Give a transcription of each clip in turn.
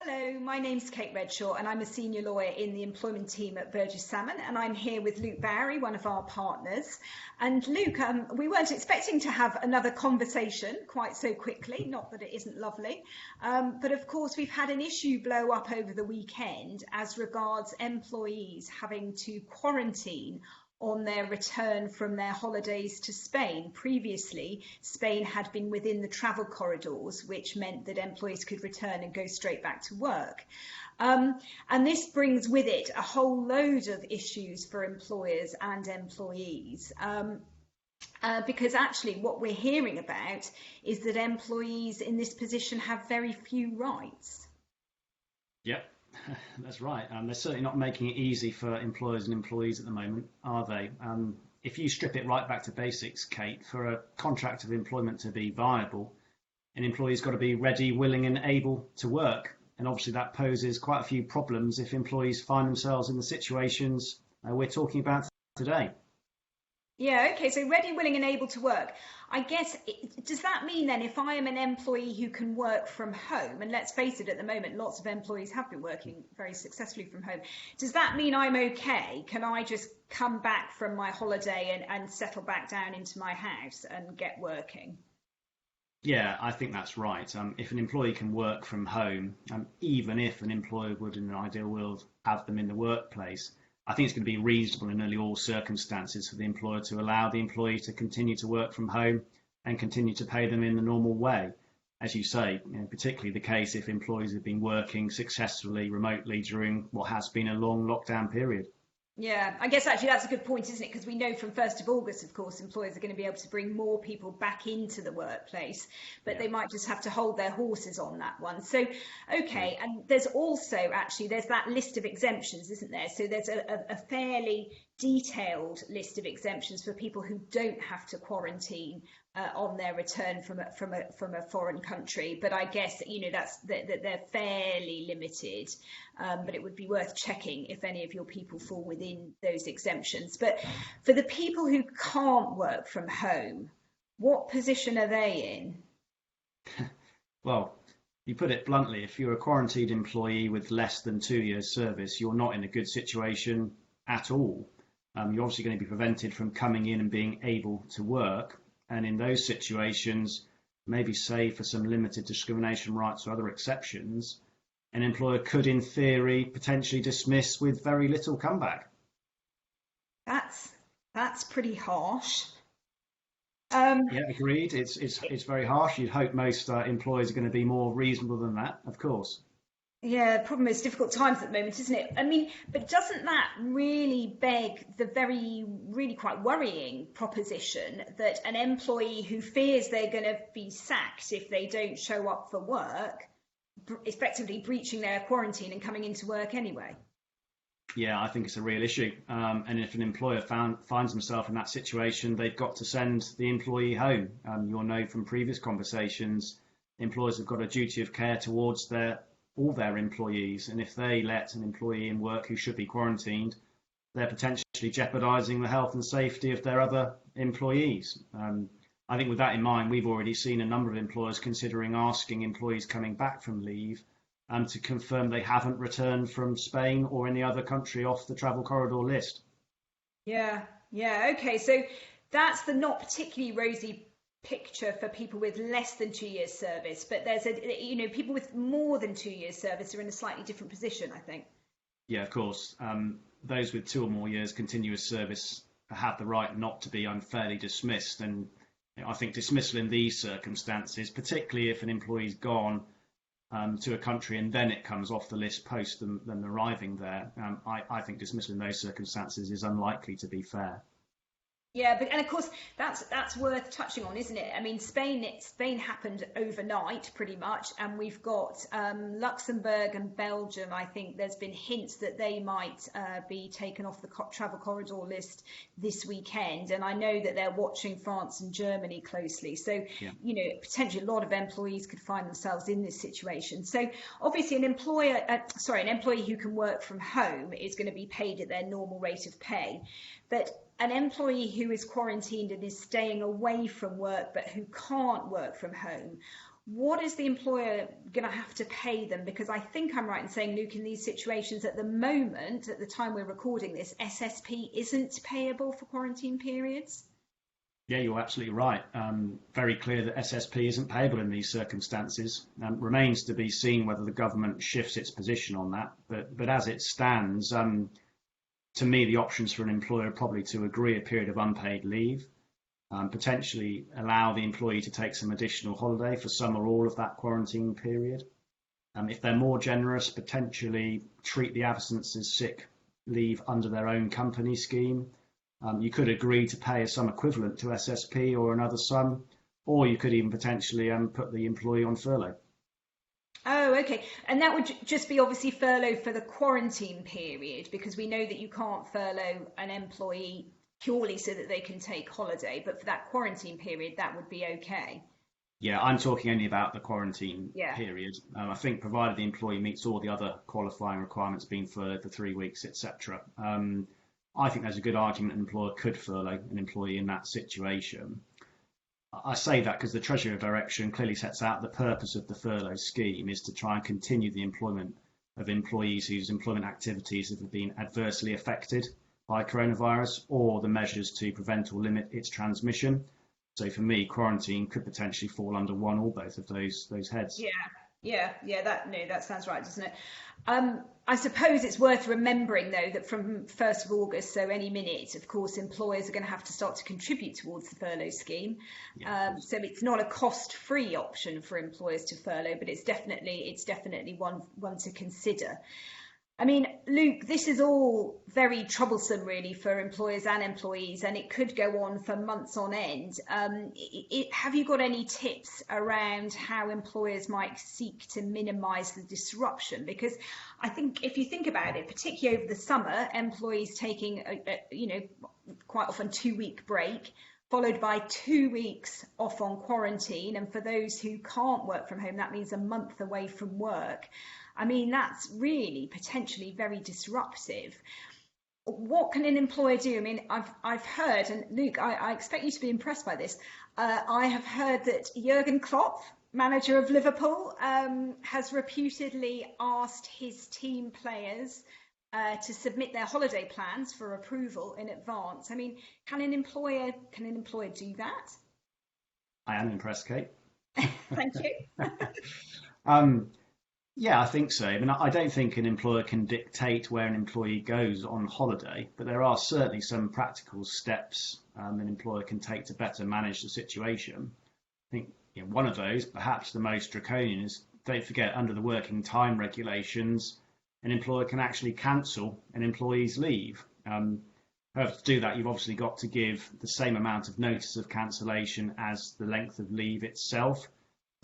Hello, my name's Kate Redshaw and I'm a senior lawyer in the employment team at Burgess Salmon, and I'm here with Luke Bowery, one of our partners. And Luke, we weren't expecting to have another conversation quite so quickly, not that it isn't lovely, but of course we've had an issue blow up over the weekend as regards employees having to quarantine on their return from their holidays to Spain. Previously, Spain had been within the travel corridors, which meant that employees could return and go straight back to work. And this brings with it a whole load of issues for employers and employees. Because actually what we're hearing about is that employees in this position have very few rights. Yep, that's right. They're certainly not making it easy for employers and employees at the moment, are they? If you strip it right back to basics, Kate, for a contract of employment to be viable, an employee's got to be ready, willing and able to work. And obviously that poses quite a few problems if employees find themselves in the situations we're talking about today. Yeah, okay, so ready, willing and able to work. I guess, does that mean then if I am an employee who can work from home, and let's face it, at the moment, lots of employees have been working very successfully from home, does that mean I'm okay? Can I just come back from my holiday and settle back down into my house and get working? Yeah, I think that's right. If an employee can work from home, even if an employer would, in an ideal world, have them in the workplace, I think it's going to be reasonable in nearly all circumstances for the employer to allow the employee to continue to work from home and continue to pay them in the normal way. As you say, particularly the case if employees have been working successfully remotely during what has been a long lockdown period. Yeah, I guess actually that's a good point, isn't it? Because we know from 1st of August, of course, employers are going to be able to bring more people back into the workplace, but they might just have to hold their horses on that one. So, okay, and there's also there's that list of exemptions, isn't there? So there's a fairly detailed list of exemptions for people who don't have to quarantine on their return from a foreign country, but I guess that they're fairly limited. But it would be worth checking if any of your people fall within those exemptions. But for the people who can't work from home, what position are they in? Well, you put it bluntly, if you're a quarantined employee with less than 2 years service, you're not in a good situation at all. You're obviously going to be prevented from coming in and being able to work. And in those situations, maybe save for some limited discrimination rights or other exceptions, an employer could, in theory, potentially dismiss with very little comeback. That's pretty harsh. Yeah, agreed. It's very harsh. You'd hope most employers are going to be more reasonable than that, of course. Yeah, the problem is difficult times at the moment, isn't it? I mean, but doesn't that really beg the really quite worrying proposition that an employee who fears they're going to be sacked if they don't show up for work, effectively breaching their quarantine and coming into work anyway? Yeah, I think it's a real issue. And if an employer finds himself in that situation, they've got to send the employee home. You'll know from previous conversations, employers have got a duty of care towards all their employees, and if they let an employee in work who should be quarantined, they're potentially jeopardising the health and safety of their other employees. I think with that in mind, we've already seen a number of employers considering asking employees coming back from leave to confirm they haven't returned from Spain or any other country off the travel corridor list. Yeah, okay, so that's the not particularly rosy picture for people with less than 2 years service, but there's people with more than 2 years service are in a slightly different position, I think. Yeah, of course. Those with 2 or more years continuous service have the right not to be unfairly dismissed, and I think dismissal in these circumstances, particularly if an employee's gone to a country and then it comes off the list post them arriving there, I think dismissal in those circumstances is unlikely to be fair. Yeah, and of course that's worth touching on, isn't it? I mean, Spain happened overnight pretty much, and we've got Luxembourg and Belgium. I think there's been hints that they might be taken off the travel corridor list this weekend, and I know that they're watching France and Germany closely. So, potentially a lot of employees could find themselves in this situation. So, obviously, an employee who can work from home is going to be paid at their normal rate of pay, but an employee who is quarantined and is staying away from work but who can't work from home, what is the employer going to have to pay them? Because I think I'm right in saying, Luke, in these situations at the moment, at the time we're recording this, SSP isn't payable for quarantine periods. Yeah, you're absolutely right. Very clear that SSP isn't payable in these circumstances. Remains to be seen whether the government shifts its position on that. But as it stands, to me, the options for an employer are probably to agree a period of unpaid leave, potentially allow the employee to take some additional holiday for some or all of that quarantine period. If they're more generous, potentially treat the absence as sick leave under their own company scheme. You could agree to pay a sum equivalent to SSP or another sum, or you could even potentially put the employee on furlough. Oh, okay. And that would just be obviously furlough for the quarantine period, because we know that you can't furlough an employee purely so that they can take holiday, but for that quarantine period, that would be okay. Yeah, I'm talking only about the quarantine Yeah. period. I think provided the employee meets all the other qualifying requirements, being furloughed for 3 weeks, etc. I think there's a good argument an employer could furlough an employee in that situation. I say that because the Treasury of Direction clearly sets out the purpose of the furlough scheme is to try and continue the employment of employees whose employment activities have been adversely affected by coronavirus, or the measures to prevent or limit its transmission. So for me, quarantine could potentially fall under one or both of those heads. Yeah. That sounds right, doesn't it? I suppose it's worth remembering, though, that from 1st of August, so any minute, of course, employers are going to have to start to contribute towards the furlough scheme. So it's not a cost-free option for employers to furlough, but it's definitely one to consider. I mean, Luke, this is all very troublesome, really, for employers and employees, and it could go on for months on end. Have you got any tips around how employers might seek to minimise the disruption? Because I think if you think about it, particularly over the summer, employees taking, quite often 2-week break, followed by 2 weeks off on quarantine. And for those who can't work from home, that means a month away from work. I mean, that's really potentially very disruptive. What can an employer do? I mean, I've heard, and Luke, I expect you to be impressed by this. I have heard that Jurgen Klopp, manager of Liverpool, has reputedly asked his team players to submit their holiday plans for approval in advance. I mean, can an employer do that? I am impressed, Kate. Thank you. Yeah, I think so. I mean, I don't think an employer can dictate where an employee goes on holiday, but there are certainly some practical steps an employer can take to better manage the situation. I think one of those, perhaps the most draconian, is don't forget under the working time regulations, an employer can actually cancel an employee's leave. However, to do that, you've obviously got to give the same amount of notice of cancellation as the length of leave itself.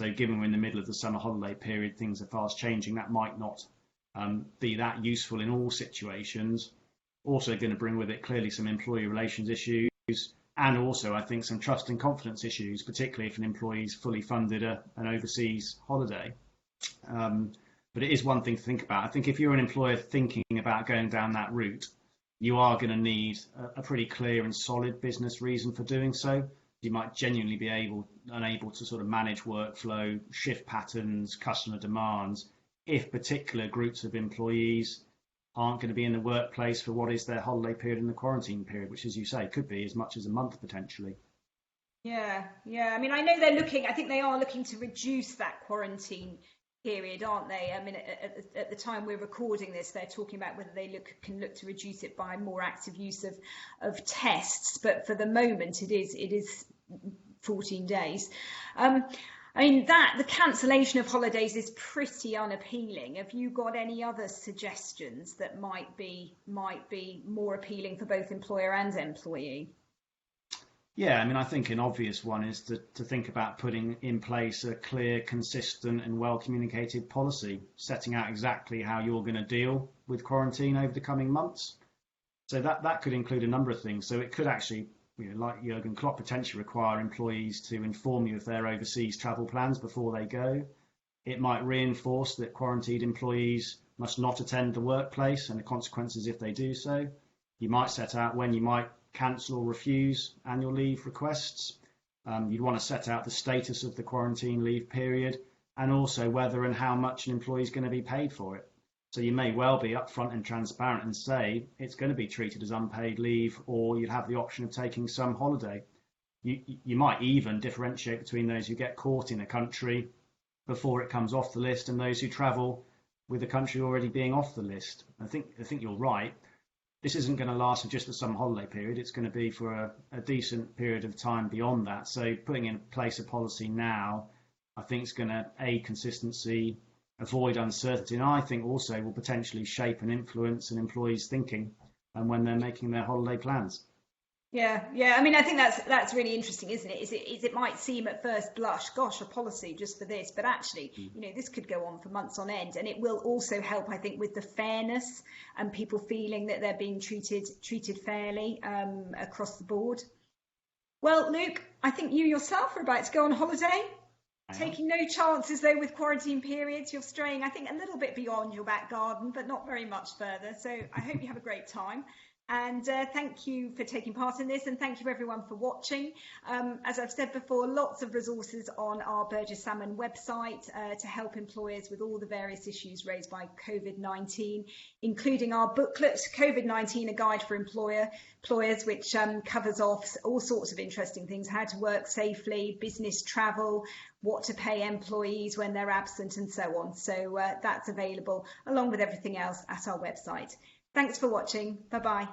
So given we're in the middle of the summer holiday period, things are fast changing. That might not be that useful in all situations. Also going to bring with it clearly some employee relations issues, and also I think some trust and confidence issues, particularly if an employee's fully funded an overseas holiday. But it is one thing to think about. I think if you're an employer thinking about going down that route, you are going to need a pretty clear and solid business reason for doing so. You might genuinely be unable to sort of manage workflow, shift patterns, customer demands, if particular groups of employees aren't going to be in the workplace for what is their holiday period and the quarantine period, which, as you say, could be as much as a month potentially. Yeah. I mean, I know I think they are looking to reduce that quarantine period, aren't they? I mean, at the time we're recording this, they're talking about whether they can look to reduce it by more active use of tests. But for the moment, it is 14 days. I mean, the cancellation of holidays is pretty unappealing. Have you got any other suggestions that might be more appealing for both employer and employee? Yeah, I mean, I think an obvious one is to think about putting in place a clear, consistent and well-communicated policy, setting out exactly how you're going to deal with quarantine over the coming months. So that could include a number of things. So it could actually, like Jurgen Klopp, potentially require employees to inform you of their overseas travel plans before they go. It might reinforce that quarantined employees must not attend the workplace and the consequences if they do so. You might set out when you might cancel or refuse annual leave requests. You'd want to set out the status of the quarantine leave period and also whether and how much an employee is going to be paid for it. So you may well be upfront and transparent and say it's going to be treated as unpaid leave, or you'd have the option of taking some holiday. You might even differentiate between those who get caught in a country before it comes off the list and those who travel with the country already being off the list. I think you're right. This isn't going to last for just the summer holiday period. It's going to be for a decent period of time beyond that. So putting in place a policy now, I think is going to aid consistency, avoid uncertainty, and I think also will potentially shape and influence an employee's thinking and when they're making their holiday plans. Yeah. I mean, I think that's really interesting, isn't it? It might seem at first blush, gosh, a policy just for this, but actually, this could go on for months on end, and it will also help, I think, with the fairness and people feeling that they're being treated fairly across the board. Well, Luke, I think you yourself are about to go on holiday. Taking no chances though with quarantine periods. You're straying, I think, a little bit beyond your back garden, but not very much further. So I hope you have a great time. And thank you for taking part in this, and thank you everyone for watching. As I've said before, lots of resources on our Burgess Salmon website to help employers with all the various issues raised by COVID-19, including our booklet, COVID-19, a guide for employers, which covers off all sorts of interesting things, how to work safely, business travel, what to pay employees when they're absent, and so on. So that's available along with everything else at our website. Thanks for watching. Bye-bye.